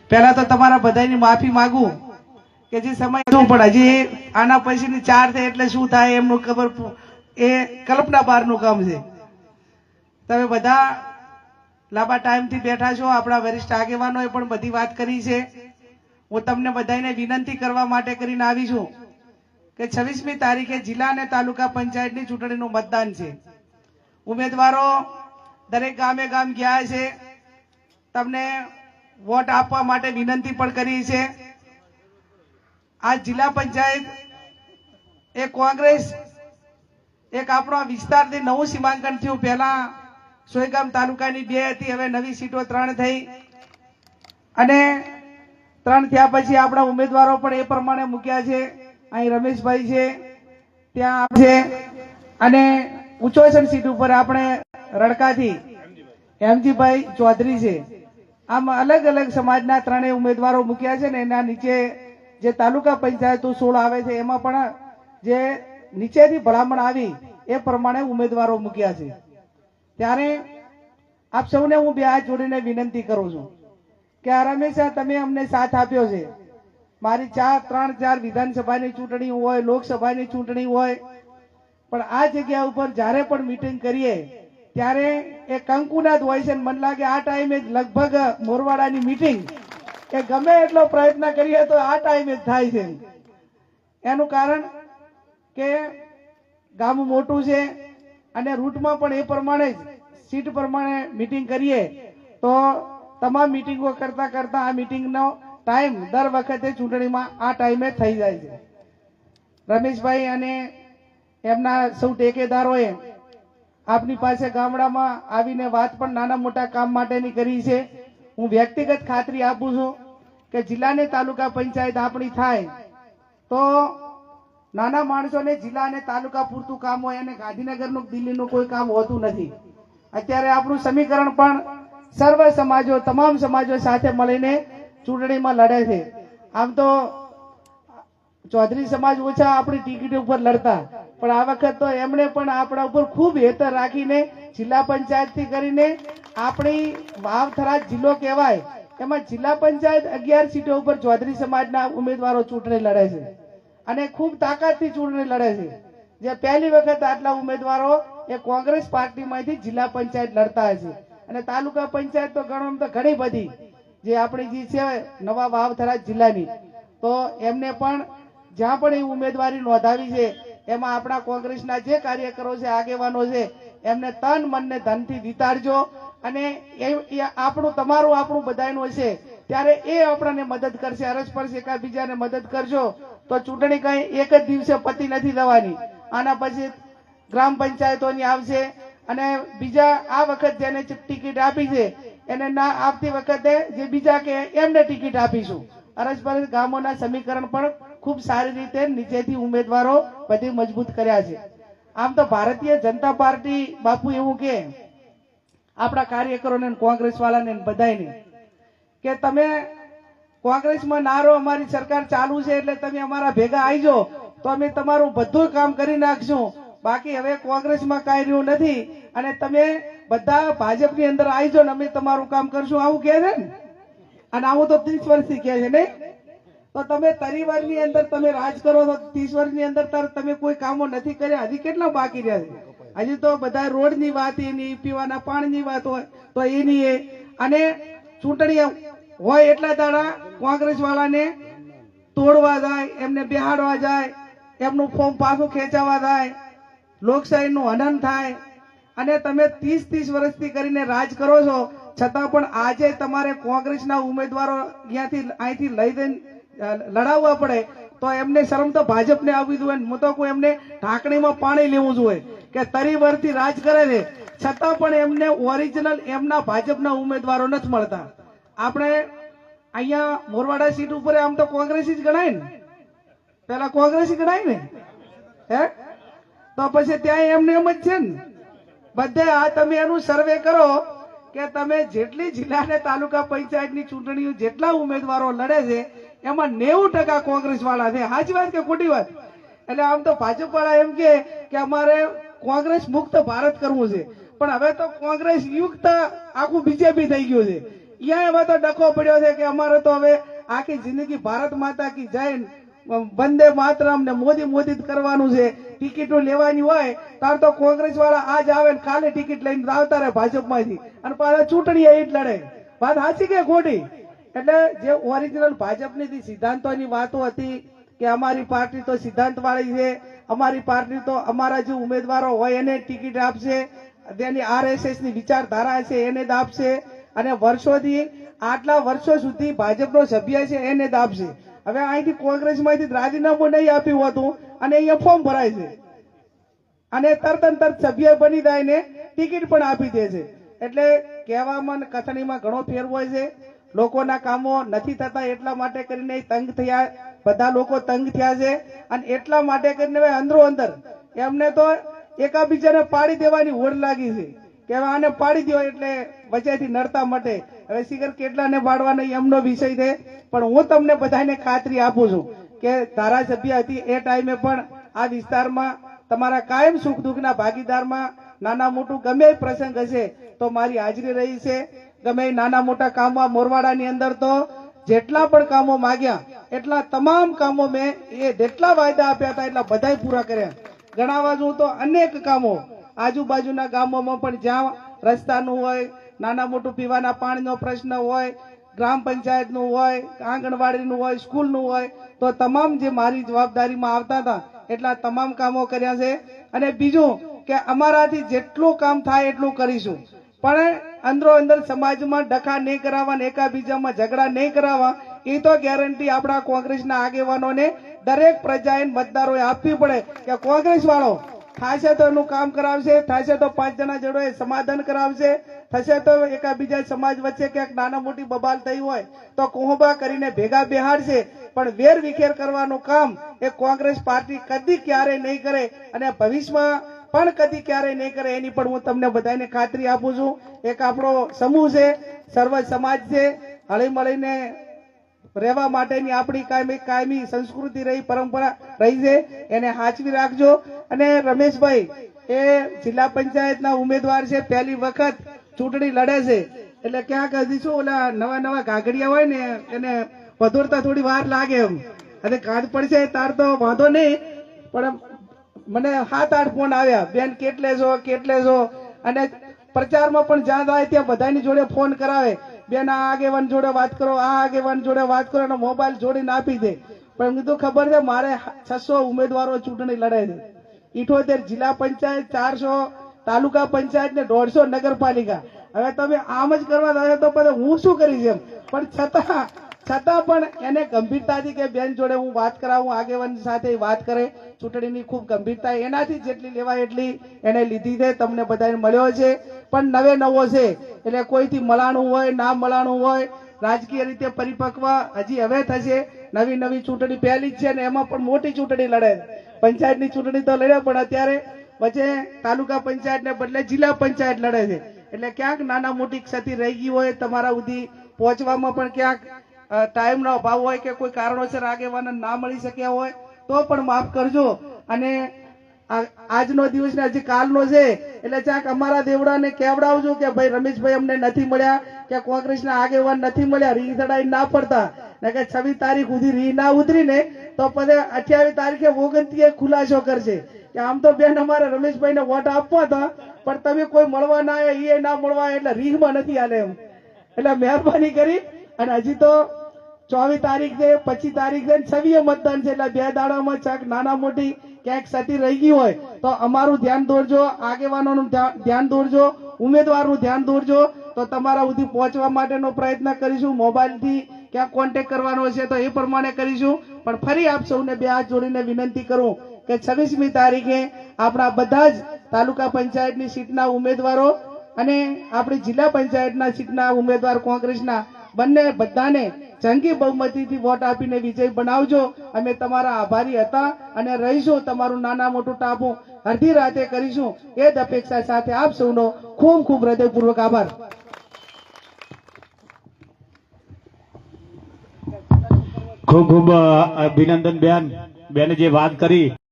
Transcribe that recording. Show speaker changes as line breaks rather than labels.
પહેલા તો તમારા બધાની માફી માંગુ કે જે સમય શું પણ હજી આના પછીની 4 થાય એટલે શું થાય એમનું ખબર એ કલ્પના બહારનું કામ છે. તમે બધા લાંબા ટાઈમથી બેઠા છો, આપણા વરિષ્ઠ આગેવાનોએ પણ બધી વાત કરી છે. હું તમને બધાને વિનંતી કરવા માટે કરીને આવી છું કે 26મી તારીખે જિલ્લા અને તાલુકા પંચાયતની ચૂંટણીનું મતદાન છે. ઉમેદવારો દરેક ગામે ગામ ગયા છે, તમને વોટ આપવા માટે વિનંતી પણ કરી છે. આ જિલ્લા પંચાયત એ કોંગ્રેસ એક આપણા વિસ્તારથી નવું સીમાંકન થયું. પહેલા સોયગામ તાલુકાની 2 હતી, હવે નવી સીટો 3 થઈ અને 3 થયા પછી આપણા ઉમેદવારો પણ એ પ્રમાણે મૂક્યા છે. અહીં રમેશભાઈ છે, ત્યાં છે અને ઉચોસન સીટ ઉપર આપણે રડકાથી હેમજીભાઈ ચૌધરી છે. આમ અલગ અલગ સમાજના 3 ઉમેદવારો મૂક્યા છે ને એના નીચે જે તાલુકા પંચાયતો 16 આવે છે એમાં પણ જે નીચેથી ભલામણ આવી એ પ્રમાણે ઉમેદવારો મૂક્યા છે. ત્યારે આપ સૌને હું 2 હાથ જોડીને વિનંતી કરું છું કે આ હંમેશા તમે અમને સાથ આપ્યો છે. મારી 3-4 વિધાનસભાની ચૂંટણી હોય, લોકસભાની ચૂંટણી હોય, પણ આ જગ્યા ઉપર જ્યારે પણ મીટિંગ કરીએ ત્યારે એ કંકુનાદ હોય છે. મને લાગે આ ટાઈમે જ લગભગ મોરવાડાની મીટિંગ એ ગમે એટલો પ્રયત્ન કરીએ તો આ ટાઈમે જ થાય છે. એનું કારણ કે ગામ મોટું છે અને રૂટમાં પણ એ પ્રમાણે જ સીટ પ્રમાણે મીટિંગ કરીએ તો તમામ મીટિંગો કરતા કરતા આ મીટિંગનો ટાઈમ દર વખતે ચૂંટણીમાં આ ટાઈમે થઈ જાય છે. રમેશભાઈ અને એમના સૌ ટેકેદારોએ આપની પાસે ગામડામાં આવીને વાત પણ નાના મોટા કામ માટેની કરી છે. હું વ્યક્તિગત ખાતરી આપું છું કે જિલ્લા અને તાલુકા પંચાયત આપણી થાય તો નાના માણસોને જિલ્લા અને તાલુકા પૂરતું કામ હોય અને ગાંધીનગરનું દિલ્હીનું કોઈ કામ હોતું નથી. અત્યારે આપણું સમીકરણ પણ સર્વ સમાજો, તમામ સમાજો સાથે મળીને ચૂંટણીમાં લડે છે. આમ તો ચૌધરી સમાજ ઓછા આપણી ટિકિટ ઉપર લડતા, પણ આ વખત તો એમણે પણ આપણા ઉપર ખૂબ હેતર રાખીને જિલ્લા પંચાયતથી કરીને આપણી વાવથરા જિલ્લો કહેવાય એમાં જિલ્લા પંચાયત 11 સીટો ઉપર ચૌધરી સમાજના ઉમેદવારો ચૂંટણી લડે છે અને ખૂબ તાકાતથી ચૂંટણી લડે છે. જે પહેલી વખત આટલા ઉમેદવારો એ કોંગ્રેસ પાર્ટીમાંથી જિલ્લા પંચાયત લડતા હશે અને તાલુકા પંચાયત તો ઘણી બધી જે આપણી જે છે નવા વાવથરા જિલ્લાની, તો એમને પણ જ્યાં પણ એ ઉમેદવારી નોંધાવી છે એમાં આપણા કોંગ્રેસના જે કાર્યકરો છે, આગેવાનો છે, એમને તન મનને ધનથી વિતાડજો અને એ આપણું બધાનું હશે ત્યારે એ આપણને મદદ કરશે. અરસપરસ એકાબીજાને મદદ કરજો તો ચૂંટણી કઈ એક જ દિવસે પતી નથી થવાની. આના પછી ગ્રામ પંચાયતોની આવશે અને બીજા આ વખત જેને ટિકિટ આપી છે એને ના આવતી વખતે જે બીજા કે એમને ટિકિટ આપીશું. અરસપરસ ગામોના સમીકરણ પણ ખૂબ સારી રીતે નીચેથી ઉમેદવારો બધી મજબૂત કર્યા છે. આમ તો ભારતીય જનતા પાર્ટી બાપુ એવું કે આપણા કાર્યકરોને, કોંગ્રેસ વાળાને બધાને કે તમે કોંગ્રેસમાં ના રહો, અમારી સરકાર ચાલુ છે એટલે તમે અમારા ભેગા આવજો તો અમે તમારું બધું કામ કરી નાખશું. બાકી હવે કોંગ્રેસમાં કાંઈ રહ્યું નથી અને તમે બધા ભાજપની અંદર આવજો ને અમે તમારું કામ કરશું, આવું કહે છે ને. અને આવું તો 30 વર્ષથી કહે છે નહીં. તો તમે 30 વર્ષની અંદર તમે રાજ કરો તો 30 વર્ષની અંદર તમે કોઈ કામો નથી કર્યા. હજી કેટલા બાકી રહ્યા છે? હજી તો બધા રોડની વાત એની, પીવાના પાણીની વાત હોય તો એની એ, અને ચૂંટણી હોય એટલા દાડા કોંગ્રેસ વાળાને તોડવા જાય, એમને બેહાડવા જાય, એમનું ફોર્મ પાછું ખેંચાવા જાય, લોકશાહીનું હનન થાય અને તમે 30 વર્ષથી કરીને રાજ કરો છો છતાં પણ આજે તમારે કોંગ્રેસના ઉમેદવારો અહીંથી લઈ દઈને લડાવવા પડે તો એમને શરમ તો ભાજપને આવવી જોઈએ. હું તો કોઈ એમને ઢાંકણીમાં પાણી લેવું જોઈએ કે 30 વર્ષથી રાજ કરે છે છતાં પણ એમને ઓરિજિનલ એમના ભાજપના ઉમેદવારો નથી મળતા. આપણે અહીંયા મોરવાડા સીટ ઉપર આમ તો કોંગ્રેસી જ ગણાય ને, પેલા કોંગ્રેસી ગણાય ને, હે? તો પછી ત્યાં એમને એમ જ છે ને બધે. આ તમે એનું સર્વે કરો કે તમે જેટલી જિલ્લા અને તાલુકા પંચાયતની ચૂંટણીઓ જેટલા ઉમેદવારો લડે છે એમાં 90% કોંગ્રેસ વાળા છે. સાચી વાત કે ખોટી વાત? એટલે આમ તો ભાજપ વાળા એમ કે અમારે કોંગ્રેસ મુક્ત ભારત કરવું છે, પણ હવે તો કોંગ્રેસ યુક્ત આખું બીજેપી થઈ ગયું છે. અહીંયા એમાં તો ડખો પડ્યો છે કે અમારે તો હવે આખી જિંદગી ભારત માતા કી જય વંદે માતરમ ને મોદી મોદી જ કરવાનું છે. ટિકિટો લેવાની હોય તાર તો કોંગ્રેસ વાળા આજ આવે ને ખાલી ટિકિટ લઈને આવતા રહે ભાજપમાંથી અને પાછા ચૂંટણી એ જ લડે. વાત સાચી કે ખોટી? એટલે જે ઓરિજિનલ ભાજપની સિદ્ધાંતોની વાતો હતી કે અમારી પાર્ટી તો સિદ્ધાંત વાળી છે, અમારી પાર્ટી તો અમારા જે ઉમેદવારો હોય એને ટિકિટ આપશે, તેની આરએસએસ ની વિચારધારા છે એને જ આપશે અને વર્ષોથી આટલા વર્ષો સુધી ભાજપનો સભ્ય છે એને જ આપશે. હવે અહીંથી કોંગ્રેસમાંથી રાજીનામું નહીં આપ્યું હતું અને અહીંયા ફોર્મ ભરાય છે અને તરત સભ્ય બની જાય ને ટિકિટ પણ આપી દે છે. એટલે કહેવામાં અને કથનીમાં ઘણો ફેર હોય છે. લોકોના કામો નથી થતા એટલા માટે કરીને તંગ થયા, બધા લોકો તંગ થયા છે અને એટલા માટે કરીને હવે અંદરો અંદર એમને તો એકાબીજાને પાડી દેવાની હોડ લાગી છે કે હવે આને પાડી દો એટલે વચ્ચેથી નડતા માટે. હવે શિખર કેટલાને પાડવાનો એમનો વિષય છે, પણ હું તમને બધાને ખાતરી આપું છું કે ધારાસભ્ય હતી એ ટાઈમે પણ આ વિસ્તારમાં તમારા કાયમ સુખ દુઃખના ભાગીદારમાં નાના મોટું ગમે એ પ્રસંગ હશે તો મારી હાજરી રહી છે. ગમે નાના મોટા કામમાં મોરવાડાની અંદર તો જેટલા પણ કામો માંગ્યા એટલા તમામ કામો મેં જેટલા વાયદા આપ્યા હતા એટલા બધા પૂરા કર્યા. ગણાવા જોઉં તો અનેક કામો આજુબાજુના ગામોમાં પણ જ્યાં રસ્તાનું હોય, નાના મોટું પીવાના પાણીનો પ્રશ્ન હોય, ગ્રામ પંચાયતનું હોય, આંગણવાડીનું હોય, સ્કૂલનું હોય, તો તમામ જે મારી જવાબદારીમાં આવતા હતા એટલા તમામ કામો કર્યા છે. અને બીજું કે અમારાથી જેટલું કામ થાય એટલું કરીશું, પણ અંદરો અંદર સમાજમાં ડખા નહીં કરાવવા ને એકાબીજામાં ઝઘડા નહીં કરાવવા એ તો ગેરંટી આપણા કોંગ્રેસના આગેવાનોને દરેક પ્રજાએ મતદારોએ આપવી પડે કે કોંગ્રેસ વાળો થશે તો એનું કામ કરાવશે, થશે તો 5 જણા જોડે સમાધાન કરાવશે, થશે તો એકાબીજા સમાજ વચ્ચે ક્યાંક નાના મોટી બબાલ થઈ હોય તો કોહબા કરીને ભેગા બેહાડશે. પણ વેર વિખેર કરવાનું કામ એ કોંગ્રેસ પાર્ટી કદી ક્યારે નહીં કરે અને ભવિષ્યમાં પણ કદી ક્યારે નહીં કરે એની પણ હું તમને બધાને ખાતરી આપું છું. એક આપણો સમૂહ છે, સર્વ સમાજ છે, હળી મળીને રહેવા માટેની આપણી કાયમી સંસ્કૃતિ રહી, પરંપરા રહી છે, એને સાચવી રાખજો. અને રમેશભાઈ એ જિલ્લા પંચાયતના ઉમેદવાર છે, પહેલી વખત ચૂંટણી લડે છે એટલે ક્યાંક હજી શું ઓલા નવા ગાગડિયા હોય ને એને વધોરતા થોડી વાર લાગે એમ અને કાઢ પડશે તાર તો વાંધો નહીં, પણ મને 7-8 ફોન આવ્યા, બેન કેટલે છો અને પ્રચારમાં પણ જ્યાં જાય ત્યાં બધાની જોડે ફોન કરાવે, બેન આ આગેવાન જોડે વાત કરો, આ આગેવાન જોડે વાત કરો અને મોબાઈલ જોડીને આપી દે. પણ કીધું ખબર છે મારે 600 ઉમેદવારો ચૂંટણી લડે છે, 78 જિલ્લા પંચાયત, 400 તાલુકા પંચાયત ને 150 નગરપાલિકા. હવે તમે આમ જ કરવા જાય તો પછી હું શું કરીશ એમ, પણ છતાં પણ એને ગંભીરતાથી કે બેન જોડે હું વાત કરાવું, આગેવાન સાથે વાત કરે, ચૂંટણીની ખૂબ ગંભીરતા એનાથી જેટલી લેવાય એટલી એને લીધી છે. તમને બધાને મળ્યો છે પણ નવો છે એટલે કોઈથી મળાણું હોય ના મળાણું હોય રાજકીય રીતે પરિપક્વ હજી હવે થશે. નવી ચૂંટણી પહેલી જ છે ને એમાં પણ મોટી ચૂંટણી લડે, પંચાયતની ચૂંટણી તો લડે પણ અત્યારે વચ્ચે તાલુકા પંચાયત ને બદલે જિલ્લા પંચાયત લડે છે. એટલે ક્યાંક નાના મોટી ક્ષતિ રહી ગઈ હોય, તમારા સુધી પહોંચવામાં પણ ક્યાંક ટાઈમનો અભાવ હોય કે કોઈ કારણોસર આગેવાન ના મળી શક્યા હોય તો પણ માફ કરજો. અને આજનો દિવસ ને હજી કાલનો છે એટલે ક્યાંક અમારા દેવડાને કેવડાવજો કે ભાઈ રમેશભાઈ અમને નથી મળ્યા કે કોંગ્રેસના આગેવાન નથી મળ્યા, રી ચડાઈ ના પડતા ને કે 26 તારીખ સુધી રી ના ઉતરી ને તો પછી 28 તારીખે 29 ખુલાસો કરશે કે આમ તો બેન અમારે રમેશભાઈ ને વોટ આપવા હતા પણ તમે કોઈ મળવા ના આવ્યા, એ ના મળવા એટલે રીહમાં નથી હાલે એમ. એટલે મહેરબાની કરી અને હજી તો 24 તારીખ છે, 25 તારીખ છે, 26 મતદાન છે એટલે 2 દાડામાં ચાક નાના મોટી ક્યાંક ક્ષતિ રહી ગઈ હોય તો અમારું ધ્યાન દોરજો, આગેવાનોનું ધ્યાન દોરજો, ઉમેદવારનું ધ્યાન દોરજો તો તમારા સુધી પહોંચવા માટેનો પ્રયત્ન કરીશું. મોબાઈલથી ક્યાંક કોન્ટેક્ટ કરવાનો હશે તો એ પ્રમાણે કરીશું. પણ ફરી આપ સૌને 2 હાથ જોડીને વિનંતી કરું કે 26મી તારીખે આપણા બધા જ તાલુકા પંચાયતની સીટના ઉમેદવારો અને આપણી જિલ્લા પંચાયતના સીટના ઉમેદવાર કોંગ્રેસના બંને બધાને જંગી બહુમતીથી વોટ આપીને વિજય બનાવજો. અમે તમારા આભારી હતા અને રહીશું. તમારું નાના મોટું ટાપું અડધી રાતે કરીશું એ જ અપેક્ષા સાથે આપ સૌનો ખૂબ ખૂબ હૃદયપૂર્વક આભાર.
ખૂબ ખૂબ અભિનંદન બેન, બેને જે વાત કરી